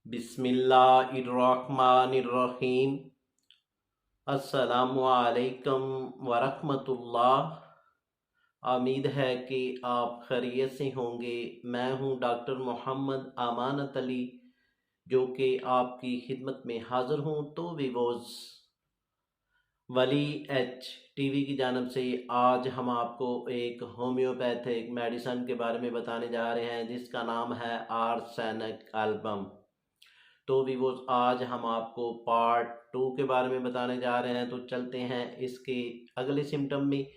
बिस्मिल्लाहिर्रहमानिर्रहीम। अस्सलामुअलैकुम वरहमतुल्लाह। उम्मीद है कि आप खैरियत से होंगे। मैं हूं डॉक्टर मोहम्मद अमानत अली, जो कि आपकी खिदमत में हाज़िर हूं। तो विवोज़ वली एच टीवी की जानब से आज हम आपको एक होम्योपैथिक मेडिसन के बारे में बताने जा रहे हैं, जिसका नाम है आर्सेनिक एल्बम। तो भी वो आज हम आपको पार्ट 2 के बारे में बताने जा रहे हैं। तो चलते हैं इसके अगले सिम्टम में।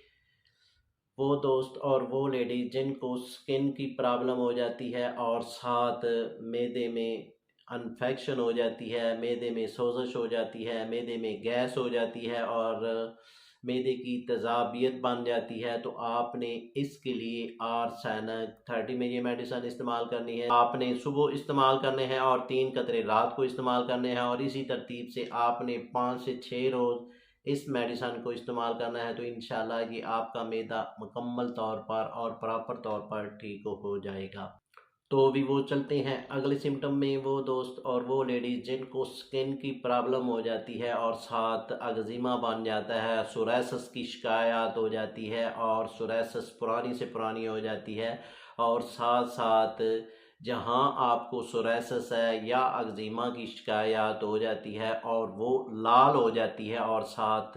वो दोस्त और वो लेडी जिनको स्किन की प्रॉब्लम हो जाती है और साथ मैदे में इन्फेक्शन हो जाती है, मैदे में सोजश हो जाती है, मैदे में गैस हो जाती है और मैदे की तेज़ाबियत बन जाती है, तो आपने इसके लिए आर्सेनिक 30 में ये मेडिसिन इस्तेमाल करनी है। आपने सुबह इस्तेमाल करने हैं और 3 कतरे रात को इस्तेमाल करने हैं, और इसी तरतीब से आपने 5 से 6 रोज़ इस मेडिसन को इस्तेमाल करना है। तो इंशाल्लाह ये आपका मैदा मुकम्मल तौर पर और प्रॉपर तौर पर ठीक हो जाएगा। तो अभी वो चलते हैं अगले सिम्टम में। वो दोस्त और वो लेडीज़ जिनको स्किन की प्रॉब्लम हो जाती है और साथ अगजिमा बन जाता है, सोराइसिस की शिकायत हो जाती है और सोराइसिस पुरानी से पुरानी हो जाती है, और साथ साथ जहां आपको सोराइसिस है या अगजिमा की शिकायत हो जाती है और वो लाल हो जाती है, और साथ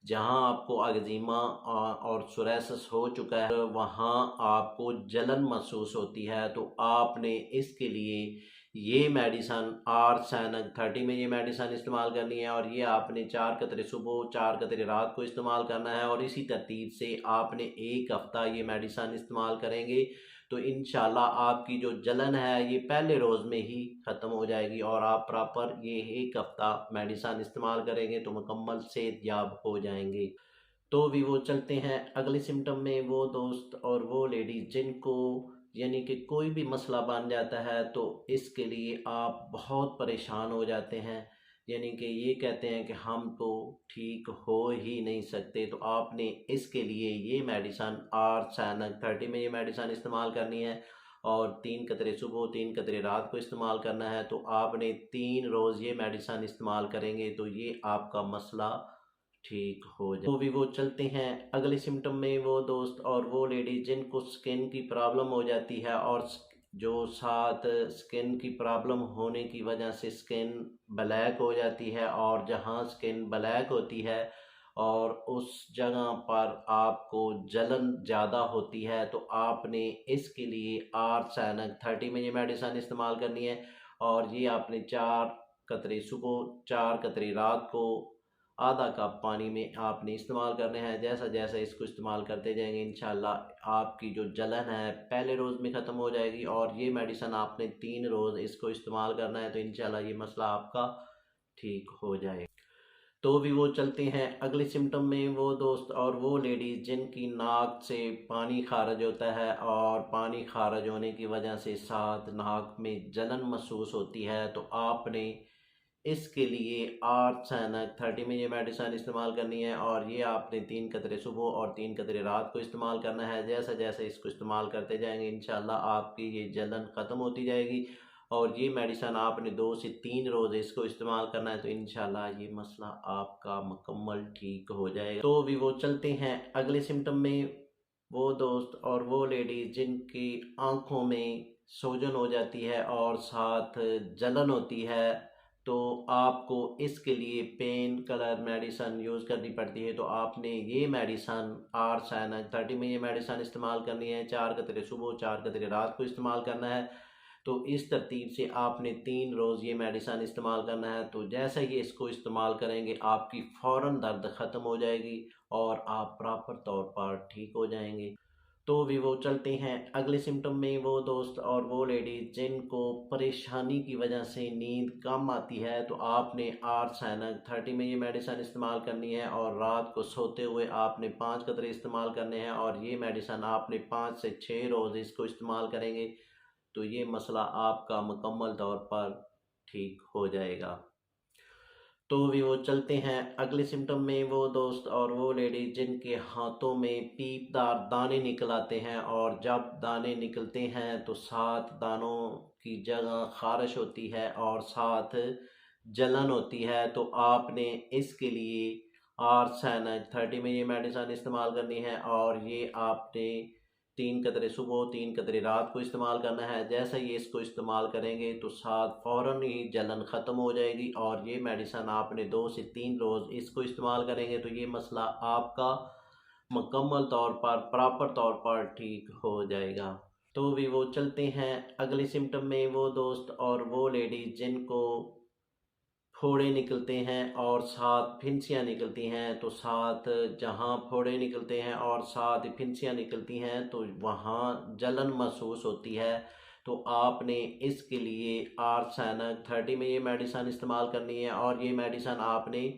जहां आपको अगजिमा और सोराइसिस हो चुका है वहां आपको जलन महसूस होती है, तो आपने इसके लिए ये मेडिसन आर्सेनिक 30 में ये मेडिसन इस्तेमाल करनी है। और ये आपने 4 कतरे सुबह 4 कतरे रात को इस्तेमाल करना है, और इसी तरतीब से आपने एक हफ्ता ये मेडिसन इस्तेमाल करेंगे तो इंशाल्लाह आपकी जो जलन है ये पहले रोज़ में ही ख़त्म हो जाएगी, और आप प्रॉपर ये एक हफ्ता मेडिसन इस्तेमाल करेंगे तो मुकम्मल सेहतयाब हो जाएंगे। तो भी वो चलते हैं अगले सिम्टम में। वो दोस्त और वो लेडीज़ जिनको यानी कि कोई भी मसला बन जाता है तो इसके लिए आप बहुत परेशान हो जाते हैं, यानी कि ये कहते हैं कि हम तो ठीक हो ही नहीं सकते, तो आपने इसके लिए ये मेडिसन आर्सेनिक 30 में ये मेडिसन इस्तेमाल करनी है, और 3 कतरे सुबह 3 कतरे रात को इस्तेमाल करना है। तो आपने 3 रोज़ ये मेडिसन इस्तेमाल करेंगे तो ये आपका मसला ठीक हो जाए। तो भी वो चलते हैं अगले सिम्टम में। वो दोस्त और वो लेडी जिनको स्किन की प्रॉब्लम हो जाती है और जो साथ स्किन की प्रॉब्लम होने की वजह से स्किन ब्लैक हो जाती है, और जहाँ स्किन ब्लैक होती है और उस जगह पर आपको जलन ज़्यादा होती है, तो आपने इसके लिए आर्सेनिक 30 में ये मेडिसिन इस्तेमाल करनी है। और ये आपने 4 कतरे सुबह 4 कतरे रात को आधा कप पानी में आपने इस्तेमाल करने हैं। जैसा जैसा इसको इस्तेमाल करते जाएंगे इंशाल्लाह आपकी जो जलन है पहले रोज़ में ख़त्म हो जाएगी, और ये मेडिसिन आपने 3 रोज़ इसको इस्तेमाल करना है तो इंशाल्लाह ये मसला आपका ठीक हो जाएगा। तो भी वो चलते हैं अगले सिम्टम में। वो दोस्त और वो लेडीज़ जिनकी नाक से पानी खारिज होता है और पानी खारिज होने की वजह से साथ नाक में जलन महसूस होती है, तो आपने इसके लिए आर्सेनिक 30 में ये मेडिसिन इस्तेमाल करनी है, और ये आपने 3 कतरे सुबह और 3 कतरे रात को इस्तेमाल करना है। जैसा जैसा इसको इस्तेमाल करते जाएंगे इंशाल्लाह आपकी ये जलन ख़त्म होती जाएगी, और ये मेडिसिन आपने 2 से 3 रोज़ इसको इस्तेमाल करना है तो इंशाल्लाह ये मसला आपका मुकम्मल ठीक हो जाएगा। तो भी वो चलते हैं अगले सिम्टम में। वो दोस्त और वो लेडीज़ जिनकी आँखों में सूजन हो जाती है और साथ जलन होती है, तो आपको इसके लिए पेन किलर मेडिसन यूज़ करनी पड़ती है। तो आपने ये मेडिसन आर्सेनिक 30 में ये मेडिसन इस्तेमाल करनी है। 4 कतरे सुबह 4 कतरे रात को इस्तेमाल करना है। तो इस तरतीब से आपने 3 रोज़ ये मेडिसन इस्तेमाल करना है। तो जैसे ही इसको इस्तेमाल करेंगे आपकी फ़ौरन दर्द ख़त्म हो जाएगी और आप प्रॉपर तौर पर ठीक हो जाएंगे। तो भी वो चलते हैं अगले सिम्टम में। वो दोस्त और वो लेडीज़ जिनको परेशानी की वजह से नींद कम आती है, तो आपने आर्सेनिक 30 में ये मेडिसिन इस्तेमाल करनी है, और रात को सोते हुए आपने 5 कतरे इस्तेमाल करने हैं, और ये मेडिसिन आपने 5 से 6 रोज़ इसको इस्तेमाल करेंगे तो ये मसला आपका मुकम्मल तौर पर ठीक हो जाएगा। तो भी वो चलते हैं अगले सिम्टम में। वो दोस्त और वो लेडी जिनके हाथों में पीपदार दाने निकल आते हैं, और जब दाने निकलते हैं तो 7 दानों की जगह खारिश होती है और साथ जलन होती है, तो आपने इसके लिए आर्सेनिक 30 में ये मेडिसिन इस्तेमाल करनी है। और ये आपने 3 कतरे सुबह 3 कतरे रात को इस्तेमाल करना है। जैसे ही इसको इस्तेमाल करेंगे तो साथ फ़ौरन ही जलन ख़त्म हो जाएगी, और ये मेडिसिन आपने 2 से 3 रोज़ इसको इस्तेमाल करेंगे तो ये मसला आपका मुकम्मल तौर पर प्रॉपर तौर पर ठीक हो जाएगा। तो भी वो चलते हैं अगले सिम्टम में। वो दोस्त और वो लेडी जिनको फोड़े निकलते हैं और साथ फिंसियाँ निकलती हैं, तो साथ जहाँ फोड़े निकलते हैं और साथ फिंसियाँ निकलती हैं तो वहाँ जलन महसूस होती है, तो आपने इसके लिए आर्सेनिक 30 में ये मेडिसिन इस्तेमाल करनी है। और ये मेडिसिन आपने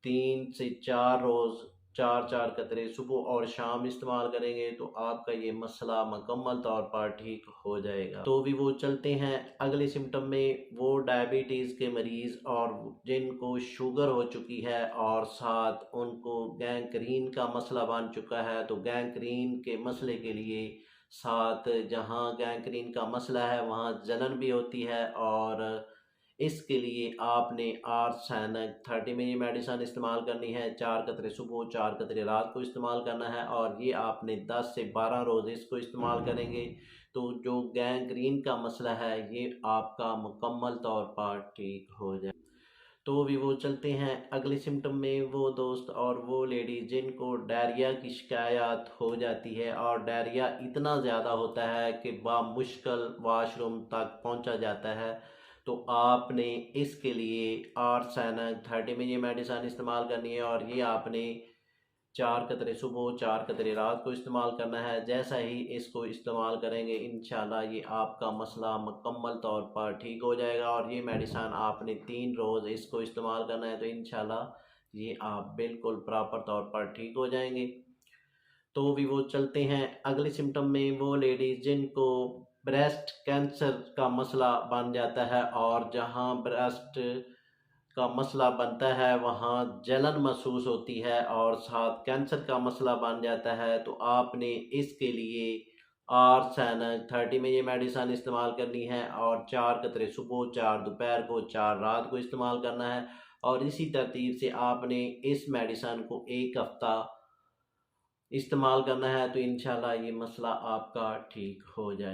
3 से 4 रोज़ 4-4 कतरे सुबह और शाम इस्तेमाल करेंगे तो आपका ये मसला मुकम्मल तौर पर ठीक हो जाएगा। तो भी वो चलते हैं अगले सिम्टम में। वो डायबिटीज़ के मरीज़ और जिनको शुगर हो चुकी है और साथ उनको गैंग्रीन का मसला बन चुका है, तो गैंग्रीन के मसले के लिए साथ जहाँ गैंग्रीन का मसला है वहाँ जलन भी होती है, और इसके लिए आपने आर्सेनिक 30 में ये मेडिसिन इस्तेमाल करनी है। 4 कतरे सुबह 4 कतरे रात को इस्तेमाल करना है, और ये आपने 10 से 12 रोज़ इसको इस्तेमाल करेंगे तो जो गैंग्रीन का मसला है ये आपका मुकम्मल तौर पर ठीक हो जाए। तो भी वो चलते हैं अगले सिम्टम में। वो दोस्त और वो लेडी जिनको डायरिया की शिकायत हो जाती है, और डायरिया इतना ज़्यादा होता है कि बामुश्किल वाशरूम तक पहुंचा जाता है, तो आपने इसके लिए आर्सेनिक 30 में ये मेडिसिन इस्तेमाल करनी है। और ये आपने 4 कतरे सुबह 4 कतरे रात को इस्तेमाल करना है। जैसा ही इसको इस्तेमाल करेंगे इंशाल्लाह ये आपका मसला मुकम्मल तौर पर ठीक हो जाएगा। और ये मेडिसिन आपने 3 रोज़ इसको इस्तेमाल करना है तो इंशाल्लाह ये आप बिल्कुल प्रॉपर तौर पर ठीक हो जाएंगे। तो भी वो चलते हैं अगले सिम्टम में। वो लेडीज़ जिनको ब्रेस्ट कैंसर का मसला बन जाता है, और जहाँ ब्रेस्ट का मसला बनता है वहाँ जलन महसूस होती है और साथ कैंसर का मसला बन जाता है, तो आपने इसके लिए आर्सेनिक 30 में ये मेडिसिन इस्तेमाल करनी है। और 4 कतरे सुबह 4 दोपहर को 4 रात को इस्तेमाल करना है। और इसी तरतीब से आपने इस मेडिसिन को 1 हफ़्ता इस्तेमाल करना है तो इंशाल्लाह ये मसला आपका ठीक हो जाए।